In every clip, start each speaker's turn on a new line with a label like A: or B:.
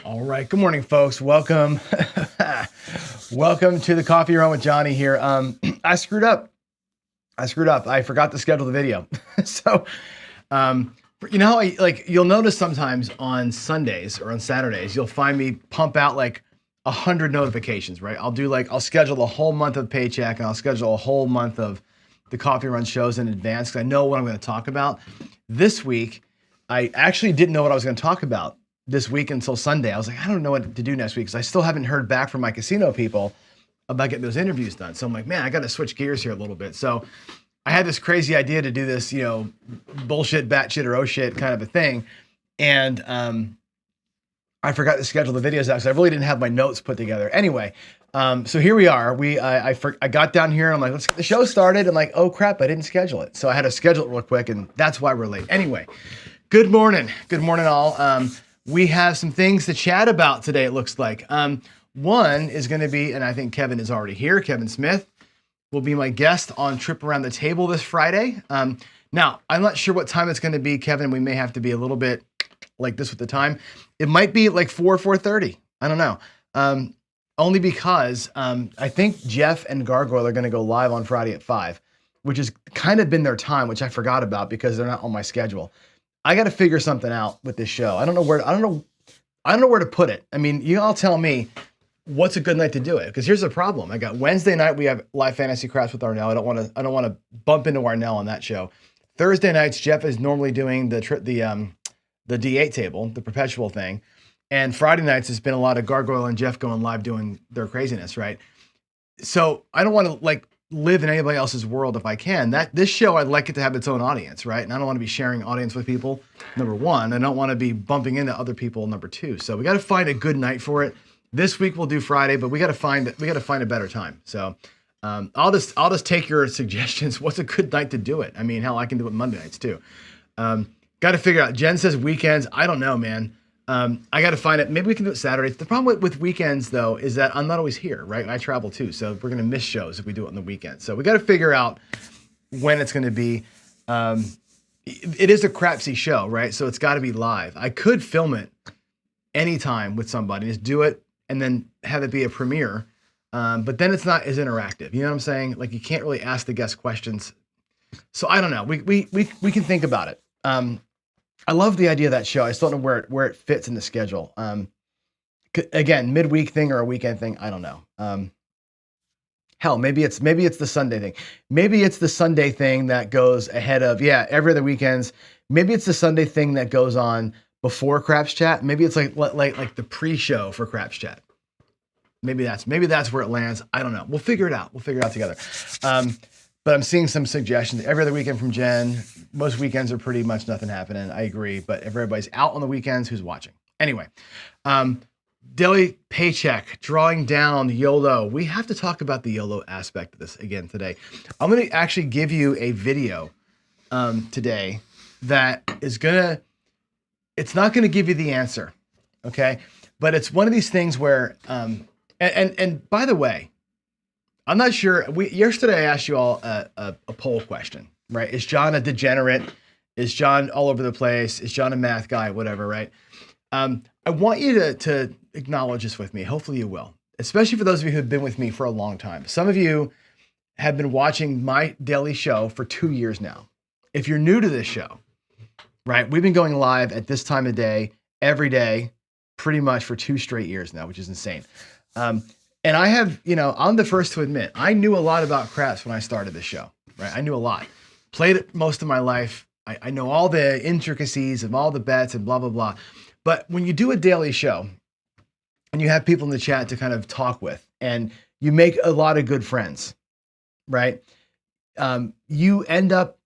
A: All right. Good morning, folks. Welcome. Welcome to the Coffee Run with Johnny here. I screwed up. I forgot to schedule the video. So, you know how you'll notice sometimes on Sundays or on Saturdays, you'll find me pump out like 100 notifications, right? I'll schedule a whole month of Paycheck and I'll schedule a whole month of the Coffee Run shows in advance because I know what I'm going to talk about. This week, I actually didn't know what I was going to talk about this week until Sunday. I was like, I don't know what to do next week because I still haven't heard back from my casino people about getting those interviews done. So I'm like, man, I got to switch gears here a little bit. So I had this crazy idea to do this, bullshit, batshit, or oh shit kind of a thing. And I forgot to schedule the videos out because I really didn't have my notes put together. Anyway, so here we are. I got down here and I'm like, let's get the show started. I'm like, oh crap, I didn't schedule it. So I had to schedule it real quick and that's why we're late. Anyway, good morning. Good morning all. We have some things to chat about today, it looks like. One is going to be, and I think Kevin is already here, Kevin Smith will be my guest on Trip Around the Table this Friday. Now, I'm not sure what time it's going to be, Kevin. We may have to be a little bit like this with the time. It might be like 4:30. I don't know. Only because I think Jeff and Gargoyle are going to go live on Friday at 5, which has kind of been their time, which I forgot about because they're not on my schedule. I got to figure something out with this show. I don't know where to put it. I mean, you all tell me what's a good night to do it. Because here's the problem. I got Wednesday night. We have live fantasy crafts with Arnell. I don't want to bump into Arnell on that show. Thursday nights, Jeff is normally doing the D8 table, the perpetual thing. And Friday nights, it's been a lot of Gargoyle and Jeff going live doing their craziness, right? So I don't want to live in anybody else's world if I can. This show, I'd like it to have its own audience, right? And I don't want to be sharing audience with people, number one. I don't want to be bumping into other people, number two. So we got to find a good night for it. This week we'll do Friday, but we got to find a better time. So I'll just take your suggestions. What's a good night to do it? I mean, hell, I can do it Monday nights too. Got to figure out. Jen says weekends. I don't know, man. I got to find it. Maybe we can do it Saturday. The problem with weekends, though, is that I'm not always here, right? I travel, too, so we're going to miss shows if we do it on the weekend. So we got to figure out when it's going to be. It is a crapsy show, right? So it's got to be live. I could film it anytime with somebody, just do it, and then have it be a premiere. But then it's not as interactive. You know what I'm saying? Like, you can't really ask the guest questions. So I don't know. We can think about it. I love the idea of that show. I still don't know where it fits in the schedule. Again, midweek thing or a weekend thing. I don't know. Hell, maybe it's the Sunday thing. Maybe it's the Sunday thing that goes ahead of every other weekends. Maybe it's the Sunday thing that goes on before Craps Chat. Maybe it's like the pre-show for Craps Chat. Maybe that's where it lands. I don't know. We'll figure it out. We'll figure it out together. But I'm seeing some suggestions every other weekend from Jen. Most weekends are pretty much nothing happening. I agree. But if everybody's out on the weekends, who's watching? Anyway, daily paycheck, drawing down YOLO. We have to talk about the YOLO aspect of this again today. I'm going to actually give you a video today that is it's not going to give you the answer. Okay. But it's one of these things where, and by the way, I'm not sure. Yesterday I asked you all a poll question, right? Is John a degenerate? Is John all over the place? Is John a math guy? Whatever, right? I want you to acknowledge this with me. Hopefully you will, especially for those of you who have been with me for a long time. Some of you have been watching my daily show for 2 years now. If you're new to this show, right? We've been going live at this time of day, every day, pretty much for 2 straight years now, which is insane. And I have, I'm the first to admit, I knew a lot about craps when I started this show, right? I knew a lot. Played it most of my life. I know all the intricacies of all the bets and blah, blah, blah. But when you do a daily show and you have people in the chat to kind of talk with and you make a lot of good friends, right? You end up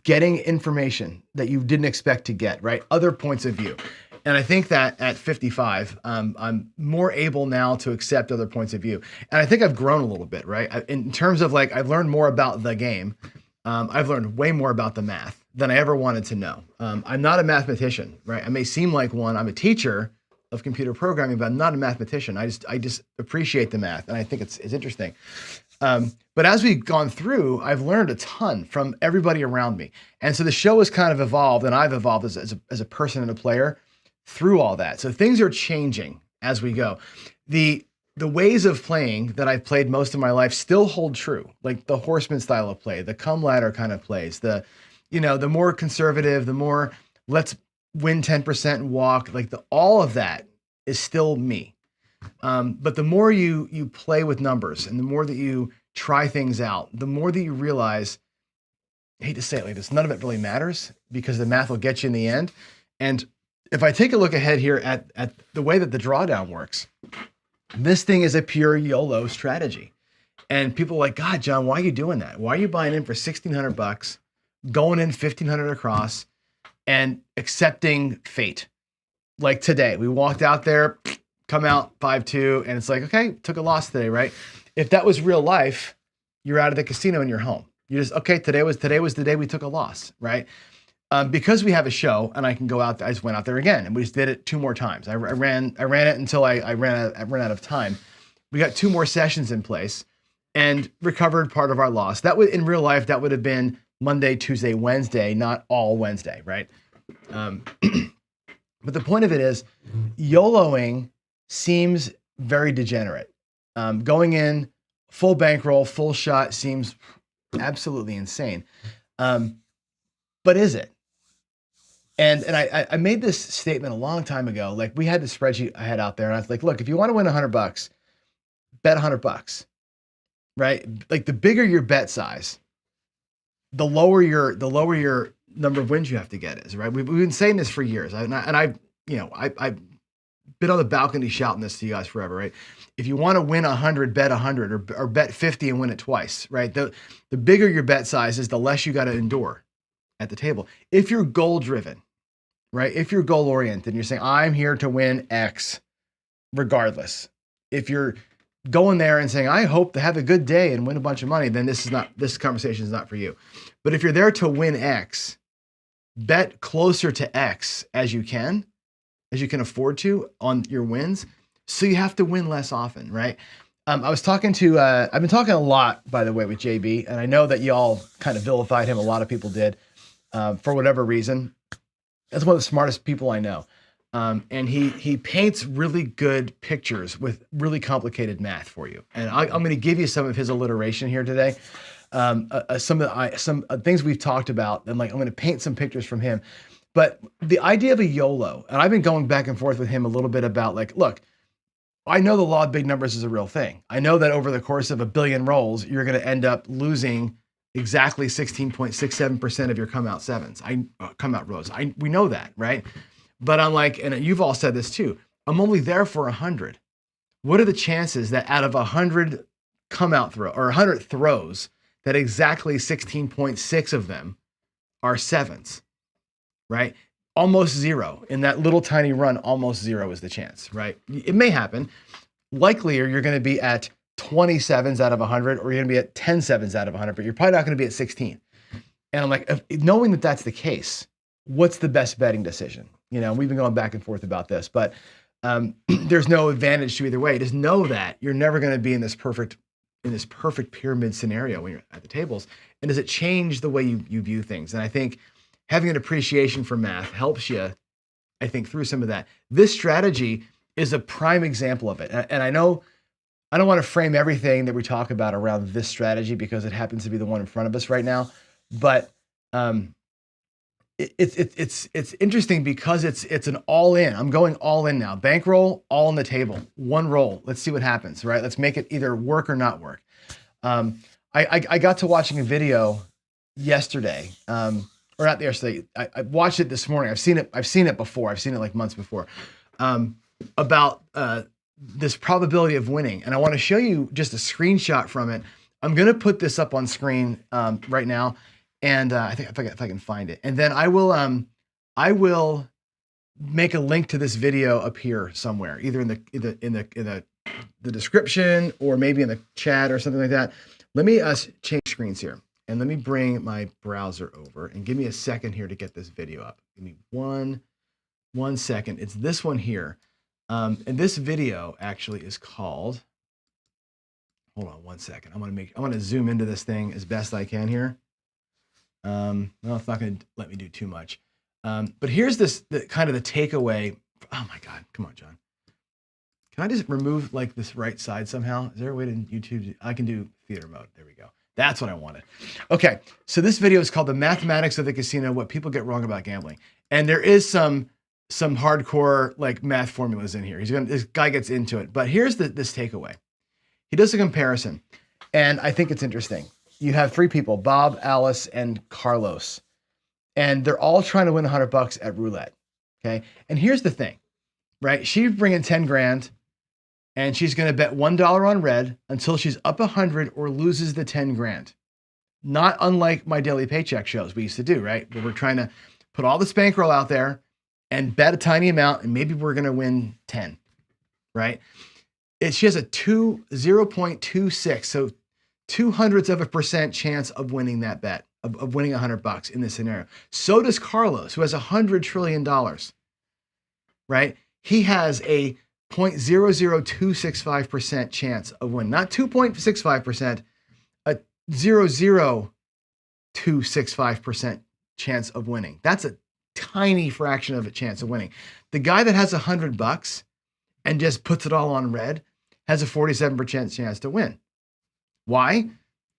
A: getting information that you didn't expect to get, right? Other points of view. And I think that at 55, I'm more able now to accept other points of view. And I think I've grown a little bit, right? In terms of I've learned more about the game. I've learned way more about the math than I ever wanted to know. I'm not a mathematician, right? I may seem like one. I'm a teacher of computer programming, but I'm not a mathematician. I just appreciate the math. And I think it's interesting. But as we've gone through, I've learned a ton from everybody around me. And so the show has kind of evolved and I've evolved as a person and a player through all that. So things are changing as we go. The ways of playing that I've played most of my life still hold true, like the horseman style of play, the come ladder kind of plays, the more conservative, the more let's win 10% and walk, like all of that is still me. But the more you play with numbers and the more that you try things out, the more that you realize, I hate to say it like this, none of it really matters because the math will get you in the end. And if I take a look ahead here at the way that the drawdown works, this thing is a pure YOLO strategy. And people are like, God, John, why are you doing that? Why are you buying in for $1,600, going in 1,500 across and accepting fate? Like today, we walked out there, come out 5-2, and it's like, okay, took a loss today, right? If that was real life, you're out of the casino and you're home. You just, okay, today was the day we took a loss, right? Because we have a show and I can go out, I just went out there again and we just did it 2 more times. I ran it until I ran out of time. We got 2 more sessions in place and recovered part of our loss. That would, in real life, that would have been Monday, Tuesday, Wednesday, not all Wednesday, right? But the point of it is, YOLOing seems very degenerate. Going in full bankroll, full shot seems absolutely insane. But is it? And I made this statement a long time ago. Like, we had this spreadsheet I had out there and I was like, look, if you want to win $100, bet $100, right? Like, the bigger your bet size, the lower your number of wins you have to get is, right? We've been saying this for years. I've been on the balcony shouting this to you guys forever, right? If you want to win 100, bet 100 or bet 50 and win it twice, right? The bigger your bet size is, the less you got to endure at the table. If you're goal driven, right? If you're goal oriented and you're saying, I'm here to win X regardless. If you're going there and saying, I hope to have a good day and win a bunch of money, then this conversation is not for you. But if you're there to win X, bet closer to X as you can afford to on your wins. So you have to win less often, right? I was talking to, I've been talking a lot, by the way, with JB, and I know that y'all kind of vilified him. A lot of people did, for whatever reason. That's one of the smartest people I know. And he paints really good pictures with really complicated math for you. And I'm going to give you some of his alliteration here today. Some things we've talked about, and like, I'm going to paint some pictures from him. But the idea of a YOLO, and I've been going back and forth with him a little bit about, like, look, I know the law of big numbers is a real thing. I know that over the course of 1 billion rolls, you're going to end up losing exactly 16.67% of your come out rows. We know that, right? But I'm like, and you've all said this too, I'm only there for 100. What are the chances that out of 100 come out throw or 100 throws, that exactly 16.6 of them are 7s, right? Almost 0 in that little tiny run. Almost 0 is the chance, right? It may happen. Likelier, you're going to be at 20 7s out of 100, or you're going to be at 10 7s out of 100, but you're probably not going to be at 16. And I'm like, knowing that that's the case, what's the best betting decision? You know, we've been going back and forth about this, but there's no advantage to either way. Just know that you're never going to be in this perfect pyramid scenario when you're at the tables. And does it change the way you view things? And I think having an appreciation for math helps you, I think, through some of that. This strategy is a prime example of it. And I know I don't want to frame everything that we talk about around this strategy because it happens to be the one in front of us right now. But it's interesting because it's an all in. I'm going all in now. Bankroll, all on the table. One roll. Let's see what happens, right? Let's make it either work or not work. I got to watching a video yesterday, or not yesterday. I watched it this morning. I've seen it before. I've seen it like months before, about this probability of winning. And I want to show you just a screenshot from it. I'm going to put this up on screen right now. And I think if I can find it, and then I will make a link to this video up here somewhere, either in the description or maybe in the chat or something like that. Let me change screens here, and let me bring my browser over, and give me a second here to get this video up. Give me one second. It's this one here, and this video actually is called. Hold on one second. I want to zoom into this thing as best I can here. Well, it's not going to let me do too much. But here's the takeaway Oh my God. Come on, John. Can I just remove like this right side somehow? Is there a way to YouTube? I can do theater mode. There we go. That's what I wanted. Okay. So this video is called The Mathematics of the Casino, What People Get Wrong About Gambling. And there is some hardcore like math formulas in here. This guy gets into it, but here's this takeaway. He does a comparison and I think it's interesting. You have three people, Bob, Alice, and Carlos, and they're all trying to win $100 at roulette. Okay. And here's the thing, right? She's bringing 10 grand and she's going to bet $1 on red until she's up 100 or loses the 10 grand. Not unlike my daily paycheck shows we used to do, right? Where we're trying to put all this bankroll out there and bet a tiny amount and maybe we're going to win 10, right? She has a 0.26. So 0.02% chance of winning that bet, of winning $100 in this scenario. So does Carlos, who has $100 trillion, right? He has a 0.00265% chance of winning, not 2.65%, a 0.00265% chance of winning. That's a tiny fraction of a chance of winning. The guy that has $100 and just puts it all on red has a 47% chance to win. Why?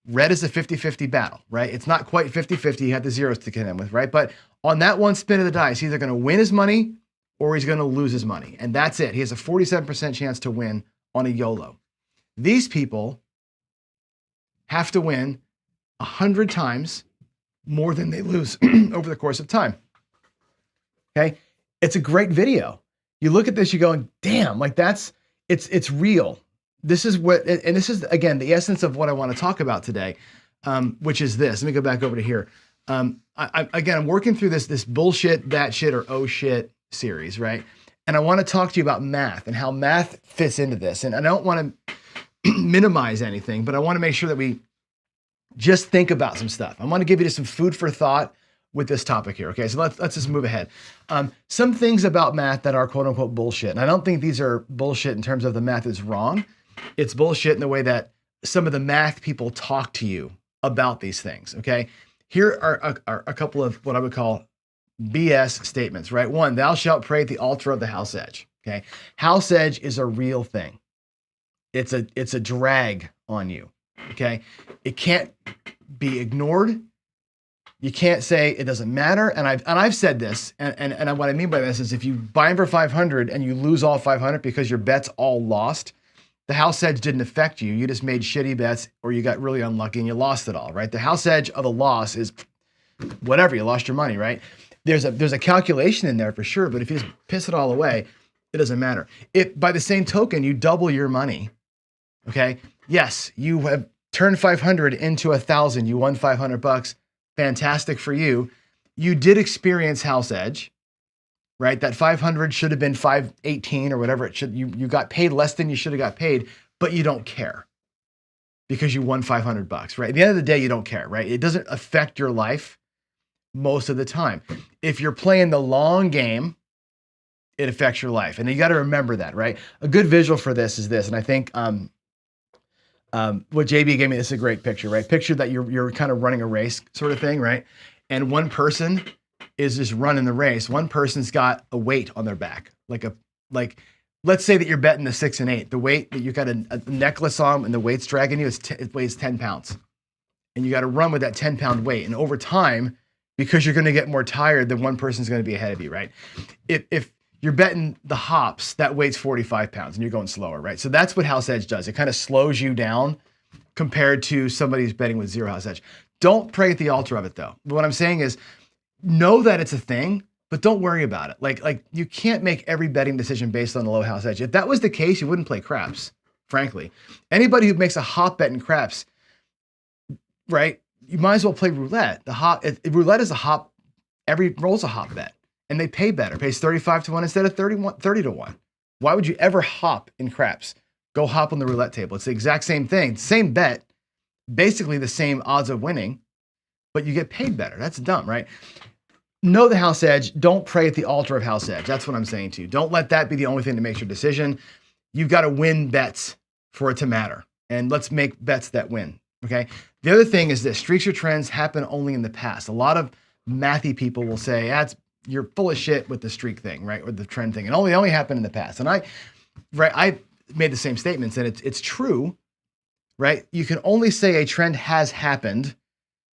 A: Red is a 50-50 battle, right? It's not quite 50-50. You have the zeros to contend with, right? But on that one spin of the dice, he's either going to win his money or he's going to lose his money. And that's it. He has a 47% chance to win on a YOLO. These people have to win 100 times more than they lose over the course of time. Okay? It's a great video. You look at this, you go, damn, like it's real. This is what, and this is, again, the essence of what I want to talk about today, which is this. Let me go back over to here. I'm working through this bullshit, that shit, or oh shit series, right? And I want to talk to you about math and how math fits into this. And I don't want to minimize anything, but I want to make sure that we just think about some stuff. I want to give you some food for thought with this topic here. Okay, so let's just move ahead. Some things about math that are quote unquote bullshit. And I don't think these are bullshit in terms of the math is wrong. It's bullshit in the way that some of the math people talk to you about these things. Okay, here are a couple of what I would call BS statements, right? One, thou shalt pray at the altar of the house edge. Okay, house edge is a real thing. It's a drag on you. Okay, it can't be ignored. You can't say it doesn't matter. And I've said this, and what I mean by this is if you buy them for 500 and you lose all 500 because your bet's all lost, the house edge didn't affect you. You just made shitty bets or you got really unlucky and you lost it all, right? The house edge of a loss is whatever, you lost your money, right? There's a calculation in there for sure, but if you just piss it all away, it doesn't matter. If by the same token, you double your money, okay? Yes, you have turned 500 into 1,000. You won $500. Fantastic for you. You did experience house edge, right? That 500 should have been 518 or whatever it should. You got paid less than you should have got paid, but you don't care because you won $500, right? At the end of the day, you don't care, right? It doesn't affect your life most of the time. If you're playing the long game, it affects your life. And you got to remember that, right? A good visual for this is this. And I think what JB gave me, this is a great picture, right? Picture that you're kind of running a race sort of thing, right? And one person is just running the race. One person's got a weight on their back, like let's say that you're betting the 6 and 8. The weight that you got a necklace on and the weight's dragging you, it weighs 10 pounds. And you got to run with that 10-pound weight. And over time, because you're going to get more tired, then one person's going to be ahead of you, right? If you're betting the hops, that weight's 45 pounds and you're going slower, right? So that's what house edge does. It kind of slows you down compared to somebody who's betting with zero house edge. Don't pray at the altar of it though. What I'm saying is know that it's a thing, but don't worry about it. Like you can't make every betting decision based on the low house edge. If that was the case, you wouldn't play craps, frankly. Anybody who makes a hop bet in craps, right? You might as well play roulette. Roulette is a hop. Every roll's a hop bet. And they pay better. Pays 35 to 1 instead of 30 to 1. Why would you ever hop in craps? Go hop on the roulette table. It's the exact same thing. Same bet. Basically the same odds of winning, but you get paid better. That's dumb, right? Know the house edge. Don't pray at the altar of house edge. That's what I'm saying to you. Don't let that be the only thing that makes your decision. You've got to win bets for it to matter. And let's make bets that win, okay? The other thing is this. Streaks or trends happen only in the past. A lot of mathy people will say, you're full of shit with the streak thing, right? Or the trend thing. And only happened in the past. And I made the same statements, and it's true, right? You can only say a trend has happened,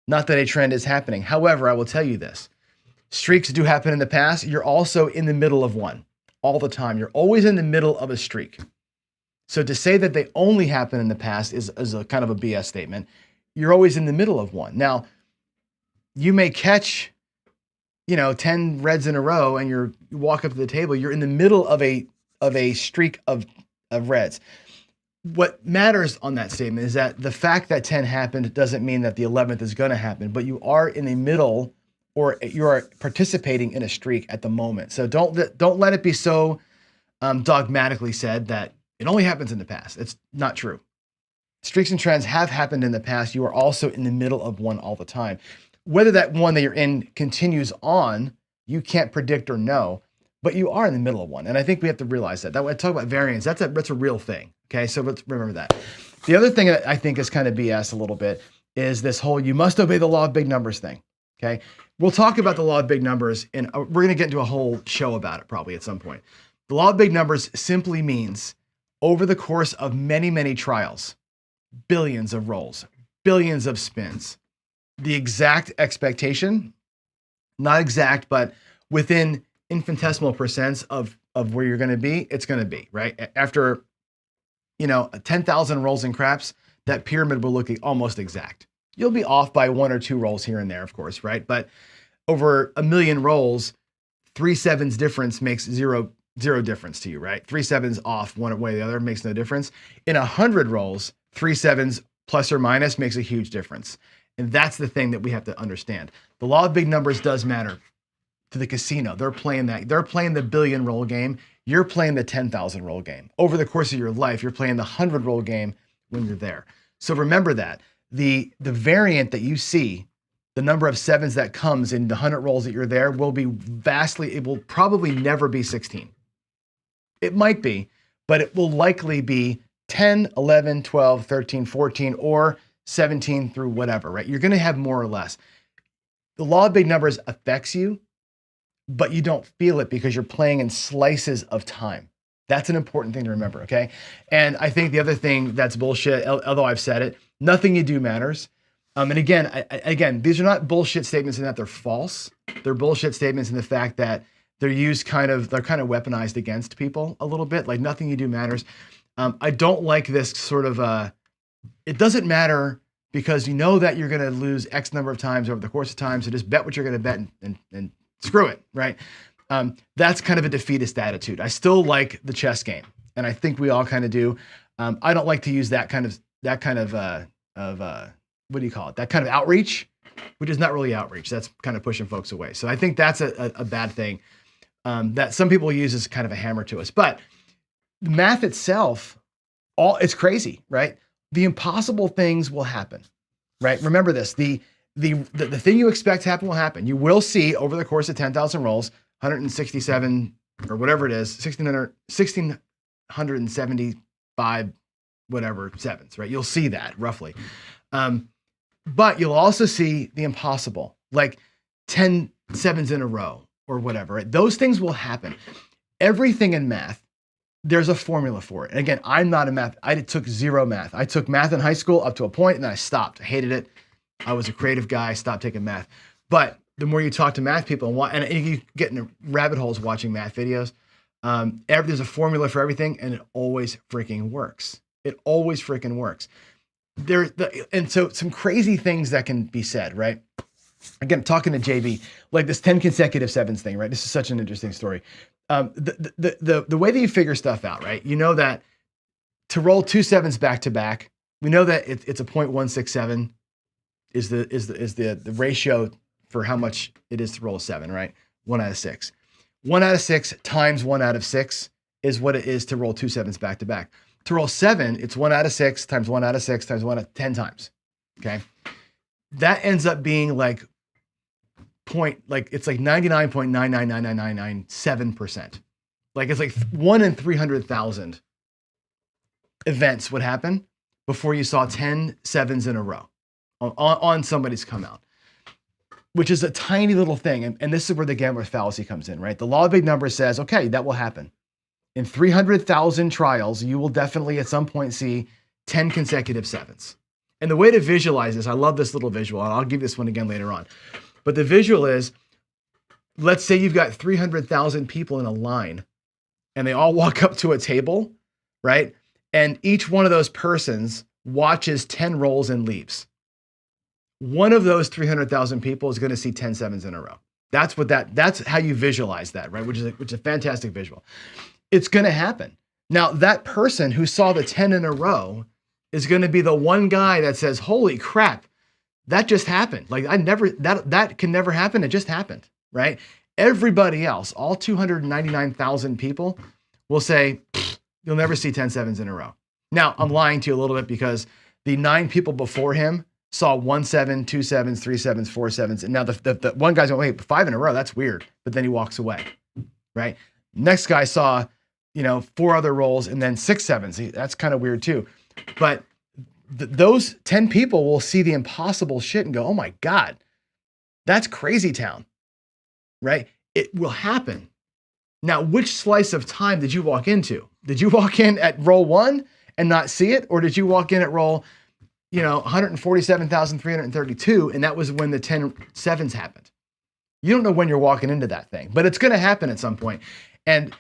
A: not that a trend is happening. However, I will tell you this. Streaks do happen in the past. You're also in the middle of one all the time. You're always in the middle of a streak. So to say that they only happen in the past is a kind of a BS statement. You're always in the middle of one. Now, you may catch, 10 reds in a row and you walk up to the table, you're in the middle of a streak of reds. What matters on that statement is that the fact that 10 happened doesn't mean that the 11th is going to happen, but you are in the middle, or you are participating in a streak at the moment. So don't let it be so dogmatically said that it only happens in the past. It's not true. Streaks and trends have happened in the past. You are also in the middle of one all the time. Whether that one that you're in continues on, you can't predict or know, but you are in the middle of one. And I think we have to realize that. When I talk about variance, that's a real thing. Okay, so let's remember that. The other thing that I think is kind of BS a little bit is this whole you must obey the law of big numbers thing. Okay, we'll talk about the law of big numbers, and we're going to get into a whole show about it probably at some point. The law of big numbers simply means over the course of many, many trials, billions of rolls, billions of spins, the exact expectation, not exact, but within infinitesimal percents of where you're going to be, it's going to be, right? After 10,000 rolls and craps, that pyramid will look almost exact. You'll be off by 1 or 2 rolls here and there, of course, right? But over 1 million rolls, 3 sevens difference makes zero difference to you, right? 3 sevens off one way or the other makes no difference. In 100 rolls, 3 sevens plus or minus makes a huge difference. And that's the thing that we have to understand. The law of big numbers does matter to the casino. They're playing that. They're playing the billion roll game. You're playing the 10,000 roll game. Over the course of your life, you're playing the 100 roll game when you're there. So remember that. The variant that you see, the number of sevens that comes in the 100 rolls that you're there will be it will probably never be 16. It might be, but it will likely be 10, 11, 12, 13, 14, or 17 through whatever, right? You're going to have more or less. The law of big numbers affects you, but you don't feel it because you're playing in slices of time. That's an important thing to remember, okay? And I think the other thing that's bullshit, although I've said it, nothing you do matters. And again, these are not bullshit statements in that they're false. They're bullshit statements in the fact that they're kind of weaponized against people a little bit, like nothing you do matters. I don't like this sort of, it doesn't matter because you know that you're going to lose X number of times over the course of time, so just bet what you're going to bet and screw it, right? That's kind of a defeatist attitude. I still like the chess game, and I think we all kind of do. I don't like to use that kind of what do you call it? That kind of outreach, which is not really outreach. That's kind of pushing folks away. So I think that's a bad thing that some people use as kind of a hammer to us. But the math itself, it's crazy, right? The impossible things will happen, right? Remember this: the thing you expect to happen will happen. You will see over the course of 10,000 rolls, 167 or whatever it is, 1,675 whatever sevens, right? You'll see that roughly. But you'll also see the impossible, like 10 sevens in a row or whatever, right? Those things will happen. Everything in math, there's a formula for it. And again, I'm not a math. I took 0 math. I took math in high school up to a point and then I stopped. I hated it. I was a creative guy. I stopped taking math. But the more you talk to math people and you get into rabbit holes watching math videos, there's a formula for everything and it always freaking works. It always freaking works. And so some crazy things that can be said, right? Again, talking to JB, like this 10 consecutive sevens thing, right? This is such an interesting story. The way that you figure stuff out, right? You know that to roll 2 sevens back to back, we know that it's a 0.167 is the ratio for how much it is to roll a 7, right? 1 out of 6. 1 out of 6 times 1 out of 6 is what it is to roll 2 sevens back to back. To roll 7, it's 1 out of 6 times 1 out of 6 times 1 out of 10 times. Okay. That ends up being like it's like 99.9999997%. Like it's like 1 in 300,000 events would happen before you saw 10 sevens in a row on somebody's come out. which is a tiny little thing. And this is where the gambler's fallacy comes in, right? The law of big numbers says, okay, that will happen. In 300,000 trials, you will definitely at some point see 10 consecutive sevens. And the way to visualize this, I love this little visual, and I'll give this one again later on. But the visual is, let's say you've got 300,000 people in a line, and they all walk up to a table, right? And each one of those persons watches 10 rolls and leaves. One of those 300,000 people is going to see 10 sevens in a row. That's how you visualize that, right? Which is a fantastic visual. It's going to happen. Now, that person who saw the 10 in a row is going to be the one guy that says, holy crap, that just happened. Like that can never happen. It just happened, right? Everybody else, all 299,000 people will say, you'll never see 10 sevens in a row. Now, I'm lying to you a little bit because the 9 people before him saw 1 7, 2 sevens, 3 sevens, 4 sevens. And now the one guy's going, wait, 5 in a row, that's weird. But then he walks away, right? Next guy saw, 4 other rolls and then 6 sevens. That's kind of weird too. But those 10 people will see the impossible shit and go, oh my God, that's crazy town, right? It will happen. Now, which slice of time did you walk into? Did you walk in at roll 1 and not see it? Or did you walk in at roll 147,332, and that was when the 10 sevens happened? You don't know when you're walking into that thing, but it's going to happen at some point. And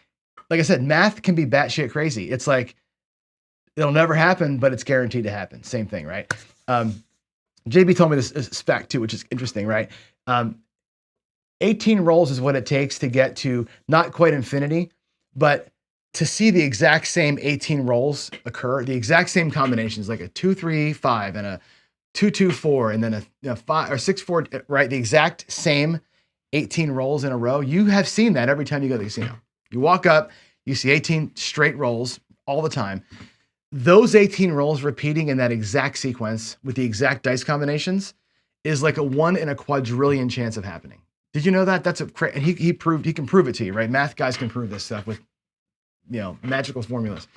A: like I said, math can be batshit crazy. It's like, it'll never happen, but it's guaranteed to happen. Same thing, right? JB told me this fact too, which is interesting, right? 18 rolls is what it takes to get to not quite infinity, but to see the exact same 18 rolls occur, the exact same combinations, like a 2 3 5 and a 2 2 4, and then a 5 or 6 4, right? The exact same 18 rolls in a row. You have seen that every time you go to the casino. You walk up, you see 18 straight rolls all the time. Those 18 rolls repeating in that exact sequence with the exact dice combinations is like a 1 in a quadrillion chance of happening. Did you know that? That's and he can prove it to you, right? Math guys can prove this stuff with magical formulas.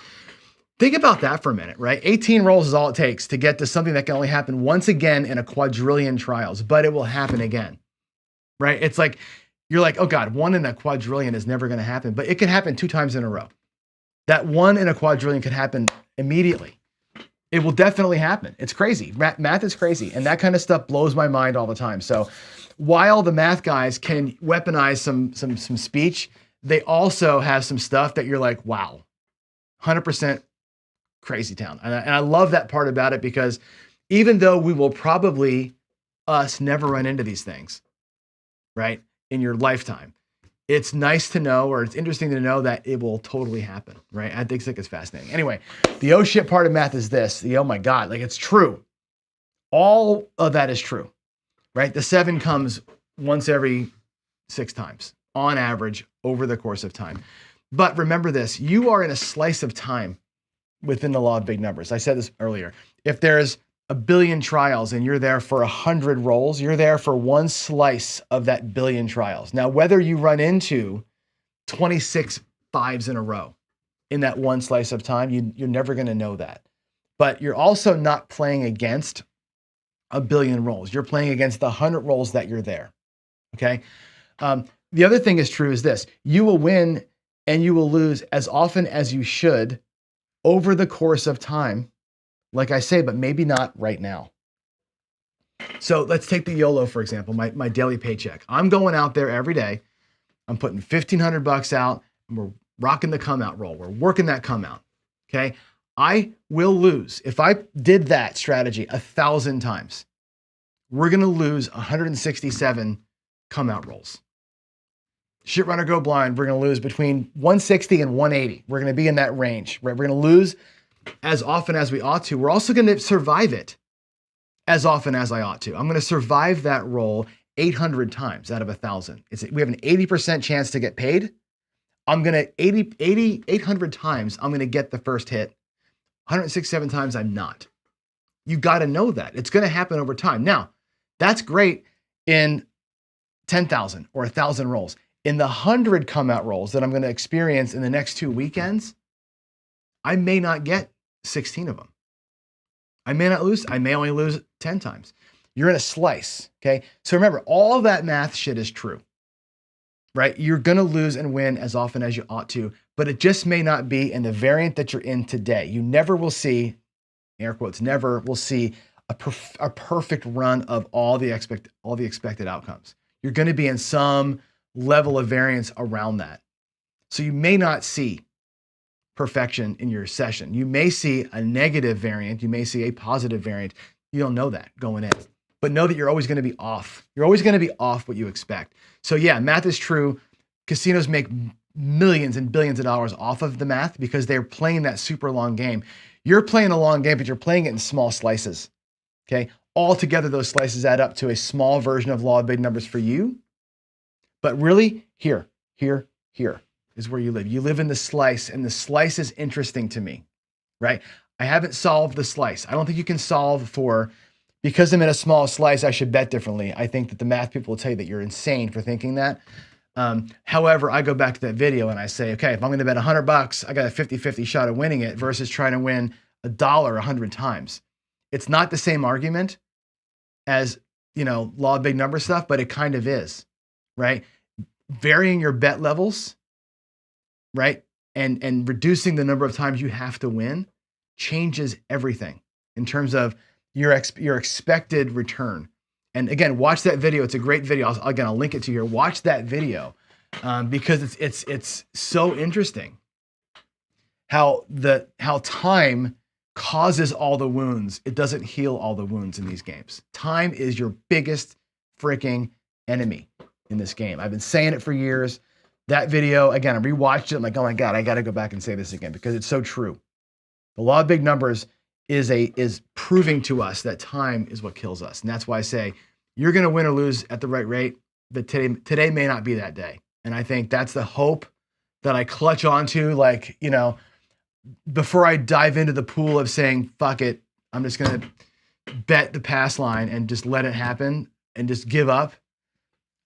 A: Think about that for a minute, right? 18 rolls is all it takes to get to something that can only happen once again in a quadrillion trials, but it will happen again, right? It's like, you're like, oh God, 1 in a quadrillion is never going to happen, but it can happen 2 times in a row. That 1 in a quadrillion could happen immediately. It will definitely happen. It's crazy. Math is crazy. And that kind of stuff blows my mind all the time. So while the math guys can weaponize some speech, they also have some stuff that you're like, wow, 100% crazy town. And I love that part about it, because even though we will probably never run into these things, right, in your lifetime, it's nice to know, or it's interesting to know that it will totally happen, right? I think it's fascinating. Anyway, the oh shit part of math is this, the oh my God, like it's true. All of that is true, right? The 7 comes once every 6 times on average over the course of time. But remember this, you are in a slice of time within the law of big numbers. I said this earlier. If there's a billion trials and you're there for 100 rolls, you're there for one slice of that billion trials. Now, whether you run into 26 5s in a row in that one slice of time, you're never going to know that. But you're also not playing against a billion rolls. You're playing against the 100 rolls that you're there. Okay. The other thing is true is this, you will win and you will lose as often as you should over the course of time. Like I say, but maybe not right now. So let's take the YOLO, for example, my daily paycheck. I'm going out there every day. I'm putting $1,500 out and we're rocking the come out roll. We're working that come out. Okay. I will lose. If I did that strategy 1,000 times, we're going to lose 167 come out rolls. Shit runner go blind. We're going to lose between 160 and 180. We're going to be in that range, right? We're going to lose as often as we ought to. We're also going to survive it as often as I ought to. I'm going to survive that roll 800 times out of 1,000. We have an 80% chance to get paid. I'm going to 800 times, I'm going to get the first hit. 167 times I'm not. You got to know that. It's going to happen over time. Now, that's great in 10,000 or 1,000 rolls. In the 100 come out rolls that I'm going to experience in the next 2 weekends, I may not get 16 of them. I may not lose. I may only lose 10 times. You're in a slice, okay? So remember, all of that math shit is true, right? You're gonna lose and win as often as you ought to, but it just may not be in the variant that you're in today. You never will see, air quotes, never will see a perfect run of all the expected outcomes. You're gonna be in some level of variance around that. So you may not see perfection in your session. You may see a negative variant. You may see a positive variant. You don't know that going in, but know that you're always going to be off. You're always going to be off what you expect. So yeah, math is true. Casinos make millions and billions of dollars off of the math because they're playing that super long game. You're playing a long game, but you're playing it in small slices. Okay. Altogether, those slices add up to a small version of law of big numbers for you. But really, here is where you live. You live in the slice, and the slice is interesting to me, right? I haven't solved the slice. I don't think you can solve for, because I'm in a small slice, I should bet differently. I think that the math people will tell you that you're insane for thinking that. However, I go back to that video and I say, okay, if I'm going to bet $100, I got a 50-50 shot of winning it versus trying to win $1 100 times. It's not the same argument as, law of big number stuff, but it kind of is, right? Varying your bet levels, right? And reducing the number of times you have to win changes everything in terms of your expected return. And again, watch that video. It's a great video. I'll link it to you here. Watch that video because it's so interesting how time causes all the wounds. It doesn't heal all the wounds in these games. Time is your biggest freaking enemy in this game. I've been saying it for years. That video, again, I rewatched it. I'm like, oh my God, I got to go back and say this again because it's so true. The law of big numbers is proving to us that time is what kills us. And that's why I say you're going to win or lose at the right rate, but today may not be that day. And I think that's the hope that I clutch onto, before I dive into the pool of saying, fuck it, I'm just going to bet the pass line and just let it happen and just give up.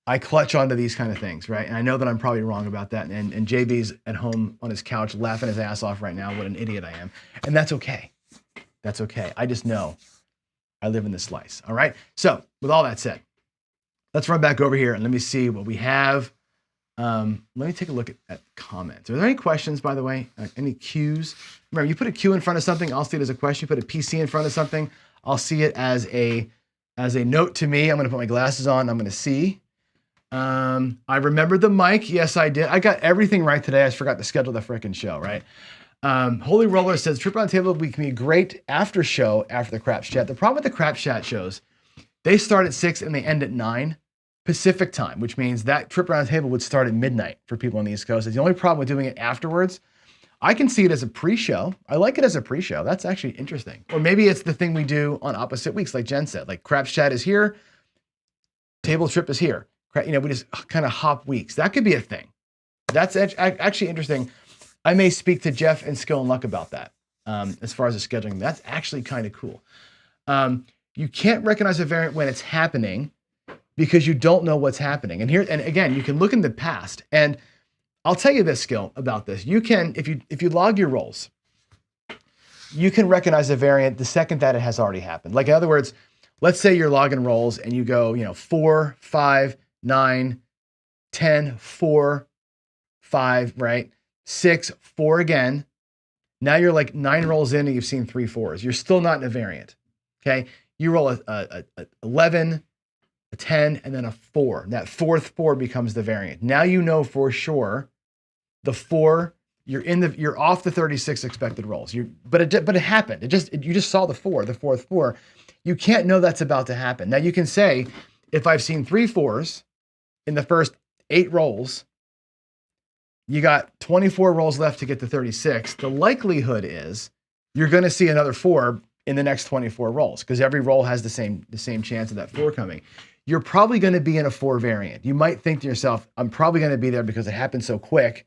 A: I clutch onto these kind of things, right? And I know that I'm probably wrong about that. And JB's at home on his couch laughing his ass off right now. What an idiot I am. And that's okay. That's okay. I just know I live in this slice. All right. So with all that said, let's run back over here and let me see what we have. Let me take a look at comments. Are there any questions, by the way? Any cues? Remember, you put a Q in front of something, I'll see it as a question. You put a PC in front of something, I'll see it as a note to me. I'm going to put my glasses on. I'm going to see. I remembered the mic. Yes, I did. I got everything right today. I just forgot to schedule the frickin' show, right? Holy Roller says, Trip Round Table Week can be a great after show after the Craps Chat. The problem with the Craps Chat shows, they start at 6 and they end at 9 Pacific time, which means that Trip Round Table would start at midnight for people on the East Coast. It's the only problem with doing it afterwards. I can see it as a pre-show. I like it as a pre-show. That's actually interesting. Or maybe it's the thing we do on opposite weeks, like Jen said, like Craps Chat is here, Table Trip is here. We just kind of hop weeks. That could be a thing. That's actually interesting. I may speak to Jeff and Skill and Luck about that as far as the scheduling. That's actually kind of cool. You can't recognize a variant when it's happening because you don't know what's happening. And again, you can look in the past. And I'll tell you this, Skill, about this. You can, if you log your rolls, you can recognize a variant the second that it has already happened. Like in other words, let's say you're logging rolls and you go, 4, 5, 9, 10, 4, 5, right? 6, 4 again. Now you're like 9 rolls in and you've seen 3 4s. You're still not in a variant. Okay. You roll a 11, a 10, and then a 4. That fourth 4 becomes the variant. Now you know for sure the 4, you're off the 36 expected rolls. But it happened. You just saw the fourth 4. You can't know that's about to happen. Now you can say, if I've seen 3 4s in the first 8 rolls, you got 24 rolls left to get to 36. The likelihood is you're going to see another 4 in the next 24 rolls because every roll has the same chance of that 4 coming. You're probably going to be in a 4 variant. You might think to yourself, I'm probably going to be there because it happened so quick.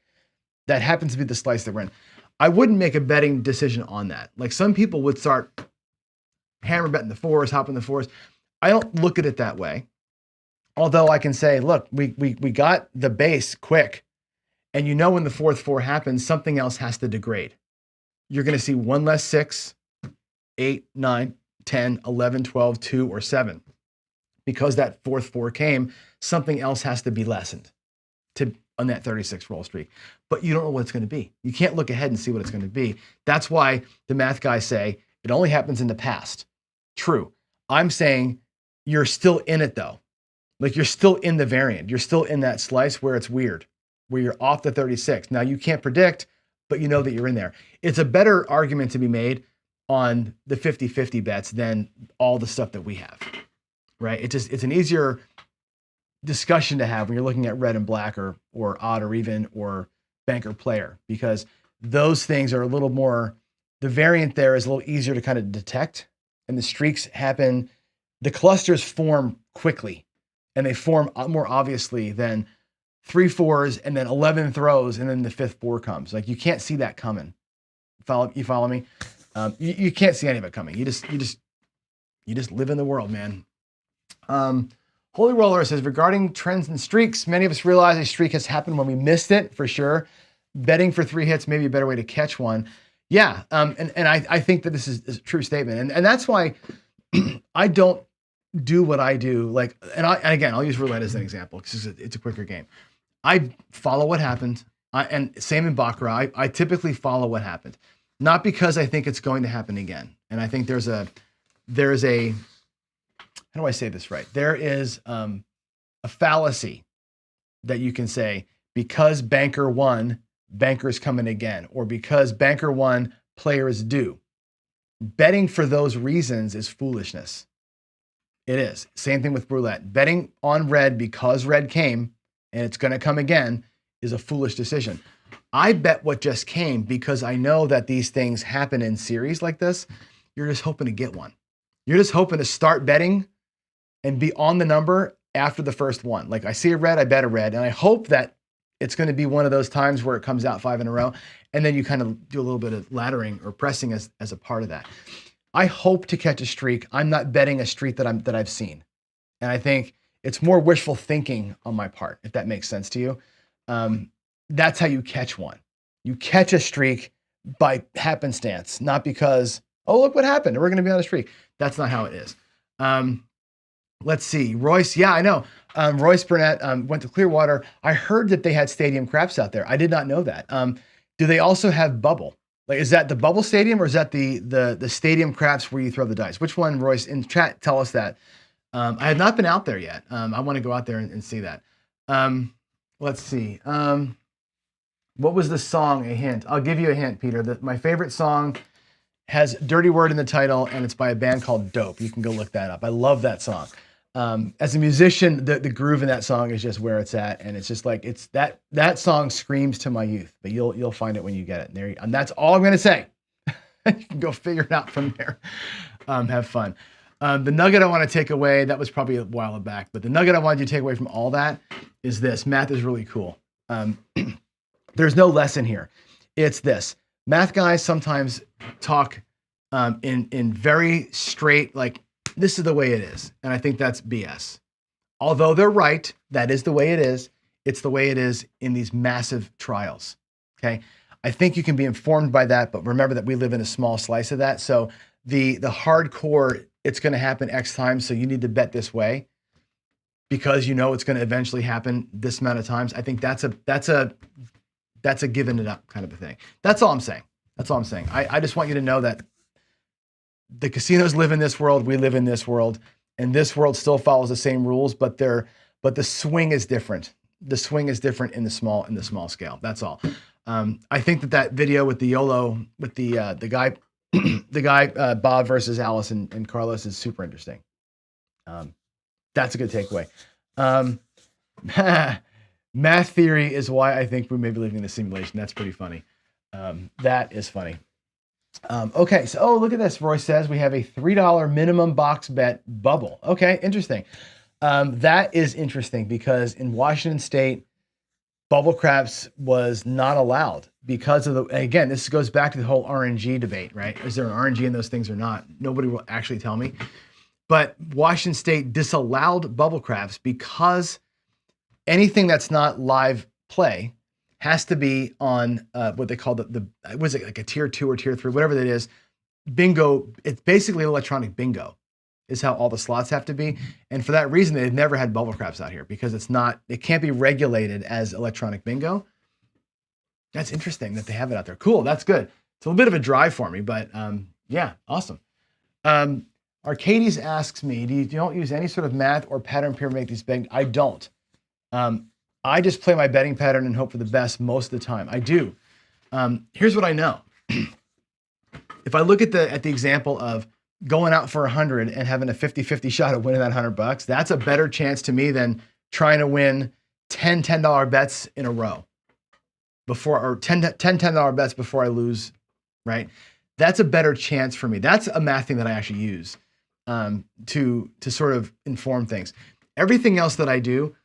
A: That happens to be the slice that we're in. I wouldn't make a betting decision on that. Like some people would start hammer betting the 4s, hopping the 4s. I don't look at it that way. Although I can say, look, we got the base quick. And when the fourth 4 happens, something else has to degrade. You're going to see 1 less 6, 8, 9, 10, 11, 12, 2, or 7. because that fourth four came, something else has to be lessened on that 36 roll streak. But you don't know what it's going to be. You can't look ahead and see what it's going to be. That's why the math guys say it only happens in the past. True. I'm saying you're still in it though. Like you're still in the variant. You're still in that slice where it's weird, where you're off the 36. Now you can't predict, but you know that you're in there. It's a better argument to be made on the 50-50 bets than all the stuff that we have, right? It's an easier discussion to have when you're looking at red and black or odd or even or banker player, because those things are a little more, the variant there is a little easier to kind of detect, and the streaks happen, the clusters form quickly and they form more obviously than 3 4s and then 11 throws and then the 5th 4 comes. Like you can't see that coming. You follow me? You can't see any of it coming. You just live in the world, man. Holy Roller says, regarding trends and streaks, many of us realize a streak has happened when we missed it, for sure. Betting for 3 hits may be a better way to catch one. Yeah, and I think that this is a true statement. And that's why I don't do what I do. Like, and again, I'll use roulette as an example because it's a quicker game. I follow what happened. And same in Baccarat. I typically follow what happened. Not because I think it's going to happen again. And I think there's a, how do I say this right? There is a fallacy that you can say, because banker won, banker's coming again, or because banker won, player is due. Betting for those reasons is foolishness. It is. Same thing with roulette. Betting on red because red came and it's going to come again is a foolish decision. I bet what just came because I know that these things happen in series like this. You're just hoping to get one. You're just hoping to start betting and be on the number after the first one. Like I see a red, I bet a red, and I hope that it's going to be one of those times where it comes out 5 in a row, and then you kind of do a little bit of laddering or pressing as a part of that. I hope to catch a streak. I'm not betting a streak that I've seen, and I think it's more wishful thinking on my part, if that makes sense to you. That's how you catch one. You catch a streak by happenstance, not because, oh, look what happened, we're going to be on a streak. That's not how it is. Let's see, Royce. Yeah, I know. Royce Burnett went to Clearwater. I heard that they had stadium craps out there. I did not know that. Do they also have bubble? Like, is that the bubble stadium or is that the stadium craps where you throw the dice? Which one, Royce? In chat, tell us that. I have not been out there yet. I want to go out there and see that. Let's see. What was the song? A hint. I'll give you a hint, Peter. My favorite song has dirty word in the title, and it's by a band called Dope. You can go look that up. I love that song. As a musician, the groove in that song is just where it's at, and it's just like it's that song screams to my youth. But you'll find it when you get it. And that's all I'm gonna say. You can go figure it out from there. Have fun. The nugget I want to take away, that was probably a while back, but the nugget I wanted you to take away from all that is this: math is really cool. There's no lesson here. It's this. Math guys sometimes talk in very straight, like, this is the way it is. And I think that's BS. Although they're right, that is the way it is. It's the way it is in these massive trials, okay? I think you can be informed by that, but remember that we live in a small slice of that. So the hardcore, it's gonna happen X times, so you need to bet this way because you know it's gonna eventually happen this amount of times. I think that's a giving it up kind of a thing. That's all I'm saying. That's all I'm saying. I just want you to know that the casinos live in this world, we live in this world, and this world still follows the same rules, but the swing is different. The swing is different in the small scale. That's all. I think that video with the YOLO, with the guy, Bob versus Alice and Carlos is super interesting. That's a good takeaway. Math theory is why I think we may be living in a simulation. That's pretty funny. That is funny. Okay, so look at this. Roy says we have a $3 minimum box bet bubble. Okay, interesting. That is interesting because in Washington State, bubble craps was not allowed because of again, this goes back to the whole RNG debate, right? Is there an RNG in those things or not? Nobody will actually tell me. But Washington State disallowed bubble craps because anything that's not live play has to be on what they call was it like a tier 2 or tier 3, whatever that is, bingo. It's basically electronic bingo. is how all the slots have to be. And for that reason, they've never had bubble craps out here because it can't be regulated as electronic bingo. That's interesting that they have it out there. Cool, that's good. It's a little bit of a drive for me, but yeah, awesome. Arcades asks me, you don't use any sort of math or pattern pair to make these big? I don't. I just play my betting pattern and hope for the best most of the time. I do. Here's what I know. If I look at the example of going out for 100 and having a 50-50 shot at winning that $100, that's a better chance to me than trying to win 10 $10 bets in a row or 10 $10 bets before I lose, right? That's a better chance for me. That's a math thing that I actually use to sort of inform things. Everything else that I do,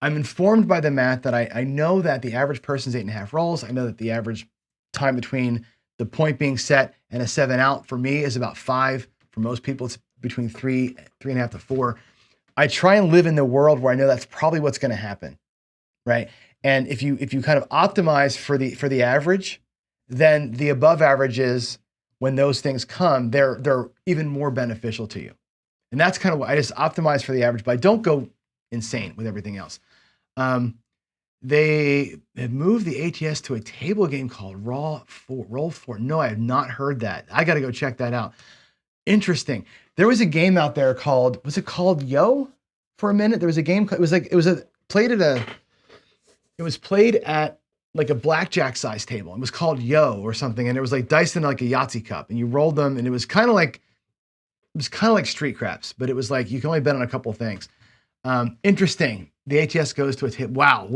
A: I'm informed by the math that I know that the average person's 8.5 rolls. I know that the average time between the point being set and a 7 out for me is about 5. For most people, it's between 3.5 to 4. I try and live in the world where I know that's probably what's going to happen, right? And if you kind of optimize for the average, then the above averages, when those things come, they're even more beneficial to you. And that's kind of what I just optimize for the average, but I don't go insane with everything else. They have moved the ATS to a table game called Roll 4. No, I have not heard that. I got to go check that out. Interesting. There was a game out there called, was it called Yo? For a minute, there was a game. It was played at like a blackjack size table. It was called Yo or something, and it was like dice in like a Yahtzee cup, and you rolled them, and it was kind of like street craps, but it was like you can only bet on a couple things. Interesting. The ATS goes to a table. Wow,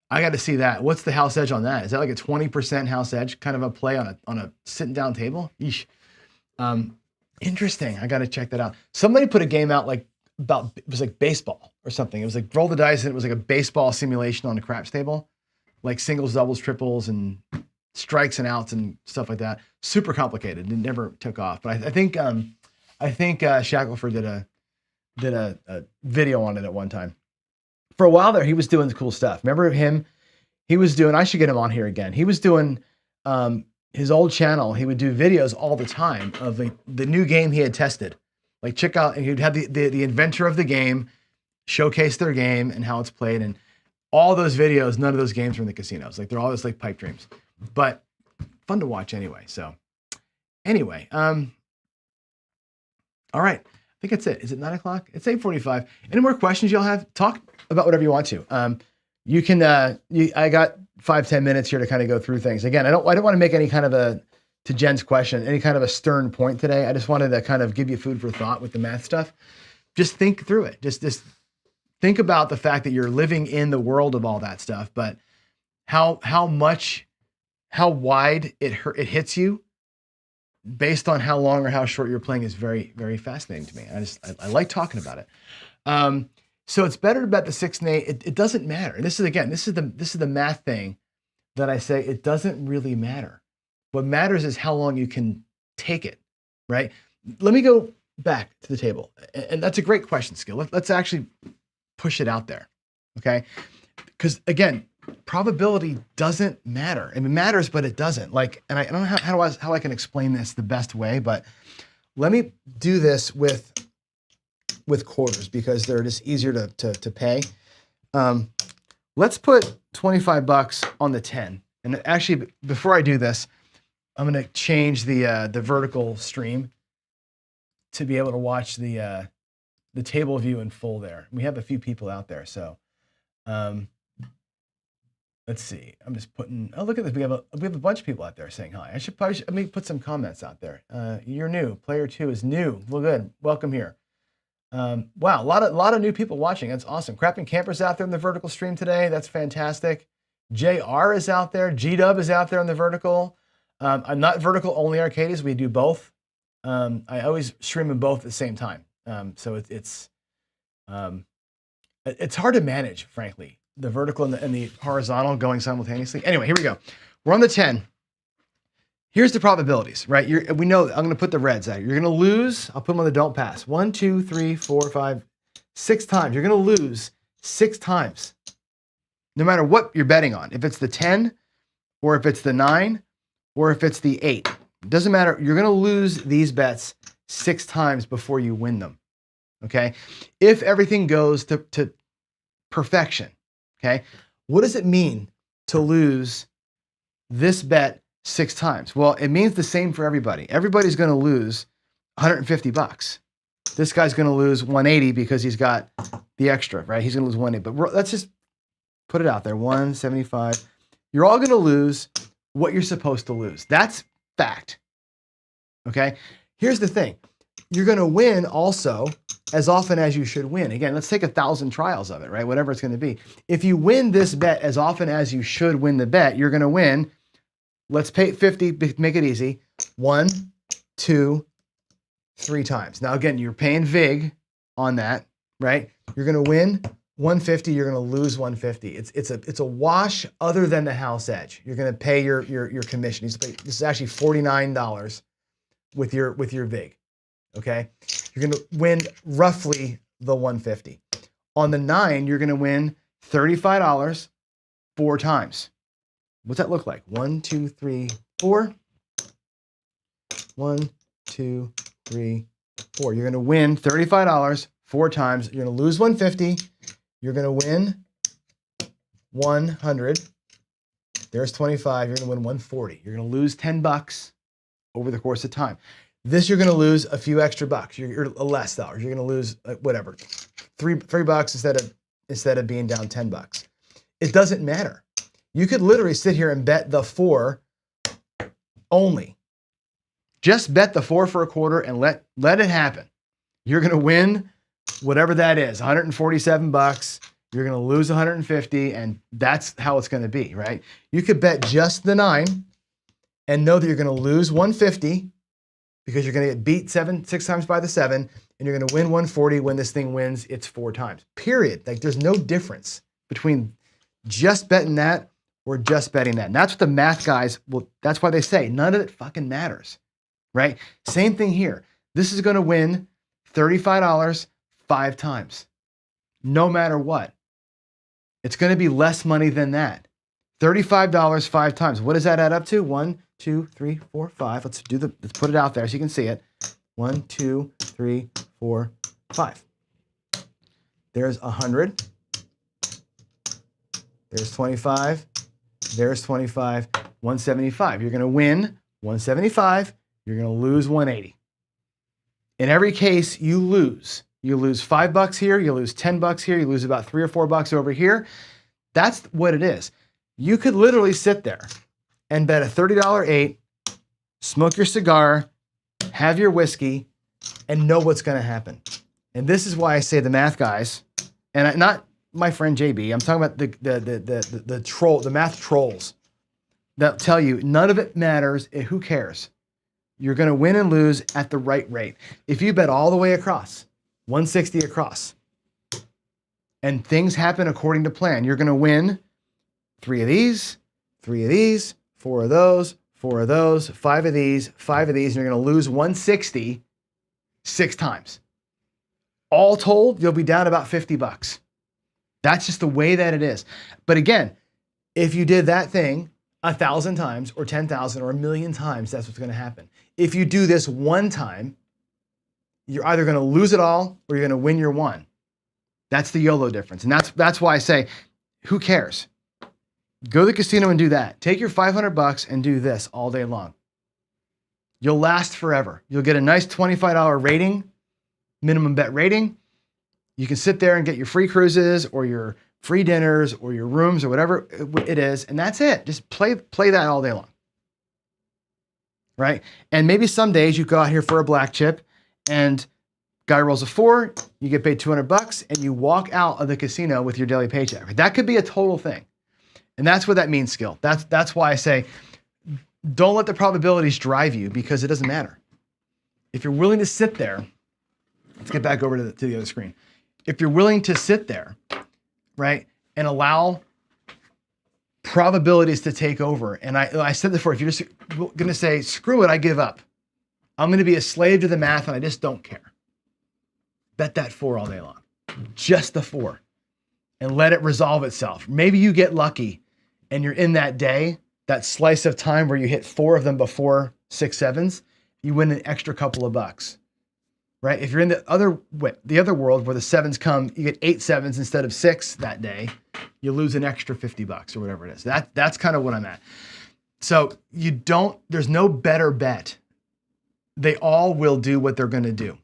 A: I got to see that. What's the house edge on that? Is that like a 20% house edge kind of a play on a sitting down table? Yeesh. Interesting. I got to check that out. Somebody put a game out it was like baseball or something. It was like roll the dice and it was like a baseball simulation on a craps table, like singles, doubles, triples, and strikes and outs and stuff like that. Super complicated. It never took off. But I think Shackelford did a video on it at one time. For a while there, he was doing cool stuff. Remember him? He was doing, I should get him on here again. He was doing his old channel. He would do videos all the time of the new game he had tested. Like check out, and he'd have the inventor of the game showcase their game and how it's played. And all those videos, none of those games were in the casinos. Like they're all just like pipe dreams, but fun to watch anyway. So anyway, all right. I think that's it. Is it 9 o'clock? It's 8:45. Any more questions y'all have? Talk about whatever you want to. You can, I got 5-10 minutes here to kind of go through things. Again, I don't want to make any kind of to Jen's question, any kind of a stern point today. I just wanted to kind of give you food for thought with the math stuff. Just think through it. Just think about the fact that you're living in the world of all that stuff, but how wide it hits you based on how long or how short you're playing is very, very fascinating to me. I like talking about it. So it's better to bet the 6 and 8. It doesn't matter. And this is the math thing that I say, it doesn't really matter. What matters is how long you can take it, right? Let me go back to the table. And that's a great question, Skill. Let's actually push it out there, okay? Because again, probability doesn't matter. I mean, it matters, but it doesn't. And I don't know how I can explain this the best way, but let me do this with quarters because they're just easier to pay. Let's put $25 on the 10. And actually, before I do this, I'm going to change the vertical stream to be able to watch the table view in full there. We have a few people out there, so let's see. I'm just putting. Oh, look at this. We have a bunch of people out there saying hi. Let me put some comments out there. You're new. Player 2 is new. Well, good. Welcome here. Wow, a lot of new people watching. That's awesome. Crapping Camper's out there in the vertical stream today. That's fantastic. JR is out there. G-Dub is out there in the vertical. I'm not vertical only Arcades. We do both. I always stream them both at the same time. So it's hard to manage, frankly, the vertical and the horizontal going simultaneously. Anyway, here we go. We're on the 10. Here's the probabilities, right? We know, I'm going to put the reds out. You're going to lose. I'll put them on the don't pass. 1, 2, 3, 4, 5, 6 times. You're going to lose 6 times, no matter what you're betting on. If it's the 10, or if it's the 9, or if it's the 8. It doesn't matter. You're going to lose these bets 6 times before you win them. Okay. If everything goes to perfection. Okay. What does it mean to lose this bet 6 times? Well, it means the same for everybody. Everybody's going to lose $150. This guy's going to lose 180 because he's got the extra, right? He's going to lose 180. But let's just put it out there. 175. You're all going to lose what you're supposed to lose. That's fact. Okay. Here's the thing. You're going to win also as often as you should win. Again, let's take 1,000 trials of it, right? Whatever it's going to be. If you win this bet as often as you should win the bet, you're going to win. Let's pay 50, make it easy. 1, 2, 3 times. Now, again, you're paying VIG on that, right? You're going to win 150. You're going to lose 150. It's a wash other than the house edge. You're going to pay your commission. This is actually $49 with your VIG. Okay, you're going to win roughly the 150. On the 9, you're going to win $35 4 times. What's that look like? 1, 2, 3, 4. 1, 2, 3, 4. You're going to win $35 4 times. You're going to lose 150. You're going to win 100. There's 25. You're going to win 140. You're going to lose $10 over the course of time. This, you're going to lose a few extra bucks. You're less dollars. You're going to lose whatever, $3 instead of being down $10. It doesn't matter. You could literally sit here and bet the 4 only. Just bet the 4 for a quarter and let it happen. You're going to win whatever that is, $147. You're going to lose 150, and that's how it's going to be, right? You could bet just the 9 and know that you're going to lose 150. Because you're going to get beat 6 times by the 7, and you're going to win 140 when this thing wins its 4 times. Period. Like, there's no difference between just betting that or just betting that. And that's what the math guys that's why they say none of it fucking matters, right? Same thing here. This is going to win $35 5 times, no matter what. It's going to be less money than that. $35 5 times. What does that add up to? 1, 2, 3, 4, 5. Let's put it out there so you can see it. 1, 2, 3, 4, 5. There's 100. There's 25. There's 25. 175. You're going to win 175. You're going to lose 180. In every case, you lose. You lose $5 here. You lose $10 here. You lose about $3 or $4 over here. That's what it is. You could literally sit there and bet a $30 8, smoke your cigar, have your whiskey, and know what's going to happen. And this is why I say the math guys, and not my friend JB. I'm talking about the math trolls that tell you none of it matters. Who cares? You're going to win and lose at the right rate. If you bet all the way across, 160 across, and things happen according to plan, you're going to win 3 of these, 3 of these, 4 of those, 4 of those, 5 of these, 5 of these, and you're going to lose 160 6 times. All told, you'll be down about $50. That's just the way that it is. But again, if you did that thing 1,000 times or 10,000 or 1,000,000 times, that's what's going to happen. If you do this one time, you're either going to lose it all or you're going to win your one. That's the YOLO difference. And that's why I say, who cares? Go to the casino and do that. Take your $500 and do this all day long. You'll last forever. You'll get a nice $25 rating, minimum bet rating. You can sit there and get your free cruises or your free dinners or your rooms or whatever it is, and that's it. Just play that all day long, right? And maybe some days you go out here for a black chip and guy rolls a 4, you get paid $200 and you walk out of the casino with your daily paycheck. That could be a total thing. And that's what that means, skill. That's why I say, don't let the probabilities drive you, because it doesn't matter. If you're willing to sit there, let's get back over to the other screen. If you're willing to sit there, right, and allow probabilities to take over, and I said before, if you're just going to say, screw it, I give up. I'm going to be a slave to the math and I just don't care. Bet that 4 all day long. Just the 4. And let it resolve itself. Maybe you get lucky and you're in that day, that slice of time where you hit 4 of them before 6 sevens, you win an extra couple of bucks. right? If you're in the other world where the sevens come, you get 8 sevens instead of 6 that day, you lose an extra $50 or whatever it is. That's kind of what I'm at. So there's no better bet. They all will do what they're going to do.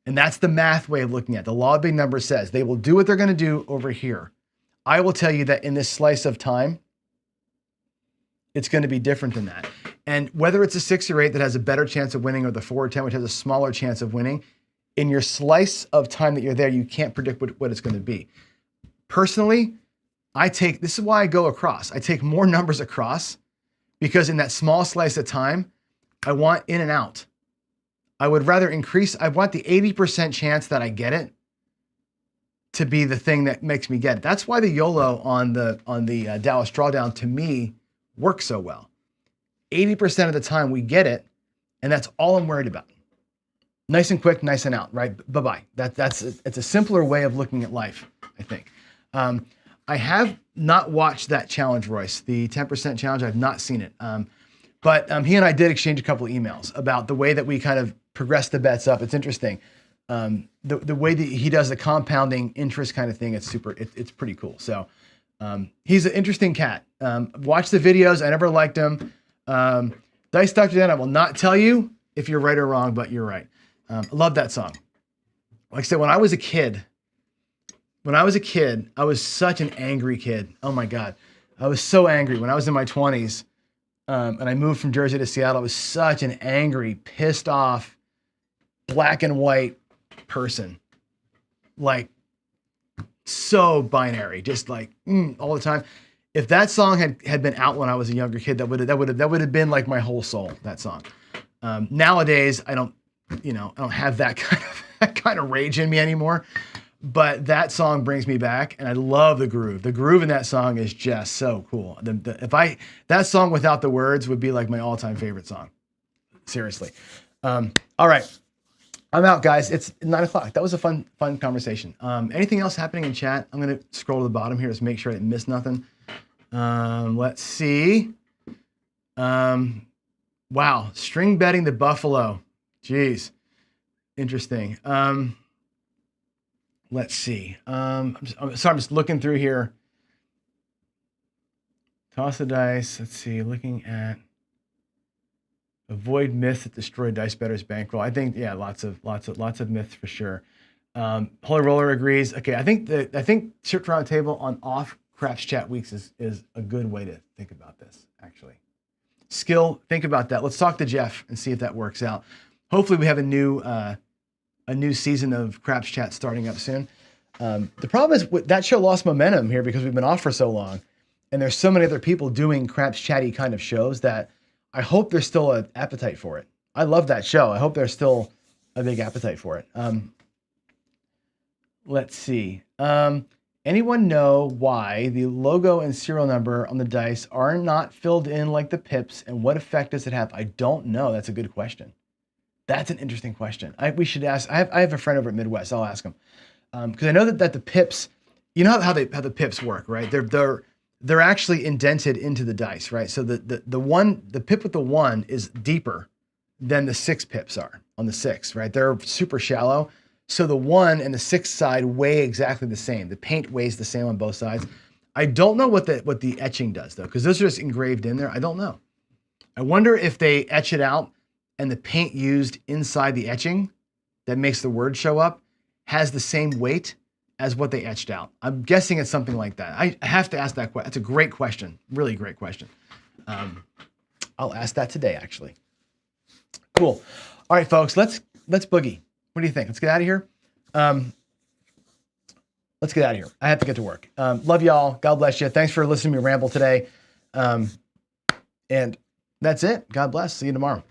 A: And that's the math way of looking at it. The law of big numbers says they will do what they're going to do over here. I will tell you that in this slice of time, it's going to be different than that. And whether it's a 6 or 8 that has a better chance of winning or the 4 or 10, which has a smaller chance of winning, in your slice of time that you're there, you can't predict what it's going to be. Personally, this is why I go across. I take more numbers across because in that small slice of time, I want in and out. I would rather I want the 80% chance that I get it to be the thing that makes me get it. That's why the YOLO on the Dallas Drawdown to me works so well. 80% of the time we get it, and that's all I'm worried about. Nice and quick, nice and out, right? Bye-bye. It's a simpler way of looking at life, I think. I have not watched that challenge, Royce, the 10% challenge. I've not seen it. But he and I did exchange a couple of emails about the way that we kind of progress the bets up. It's interesting. The way that he does the compounding interest kind of thing, it's pretty cool. So he's an interesting cat. Watch the videos. I never liked him. Dice Dr. Dan, I will not tell you if you're right or wrong, but you're right. I love that song. Like I said, when I was a kid, I was such an angry kid. Oh my God. I was so angry when I was in my 20s. And I moved from Jersey to Seattle. I was such an angry, pissed off, black and white person. Like so binary, just like all the time. If that song had been out when I was a younger kid, that would have been like my whole soul, that song. Nowadays, I don't have that kind of rage in me anymore. But that song brings me back, and I love the groove. The groove in that song is just so cool. That song without the words would be like my all-time favorite song. Seriously. All right, I'm out, guys. It's 9 o'clock. That was a fun conversation. Anything else happening in chat? I'm gonna scroll to the bottom here to make sure I didn't miss nothing. Let's see. Wow, string betting the Buffalo. Jeez, interesting. Let's see. I'm just looking through here. Toss the dice. Let's see. Looking at avoid myths that destroy dice bettors' bankroll. I think lots of myths for sure. Holy Roller agrees. Okay, I think Shift Around the Table on off Craps Chat weeks is a good way to think about this. Actually, Skill. Think about that. Let's talk to Jeff and see if that works out. Hopefully, we have a new season of Craps Chat starting up soon. The problem is that show lost momentum here because we've been off for so long, and there's so many other people doing Craps Chatty kind of shows that I hope there's still an appetite for it. I love that show. I hope there's still a big appetite for it. Let's see. Anyone know why the logo and serial number on the dice are not filled in like the pips, and what effect does it have? I don't know. That's a good question. That's an interesting question. We should ask. I have a friend over at Midwest. I'll ask him because I know that the pips. You know how the pips work, right? They're actually indented into the dice, right? So the pip with the 1 is deeper than the 6 pips are on the 6, right? They're super shallow. So the 1 and the 6 side weigh exactly the same. The paint weighs the same on both sides. I don't know what the etching does though, because those are just engraved in there. I don't know. I wonder if they etch it out and the paint used inside the etching that makes the word show up has the same weight as what they etched out. I'm guessing it's something like that. I have to ask that question. That's a great question. Really great question. I'll ask that today, actually. Cool. All right, folks, let's boogie. What do you think? Let's get out of here. Let's get out of here. I have to get to work. Love y'all. God bless you. Thanks for listening to me ramble today. And that's it. God bless. See you tomorrow.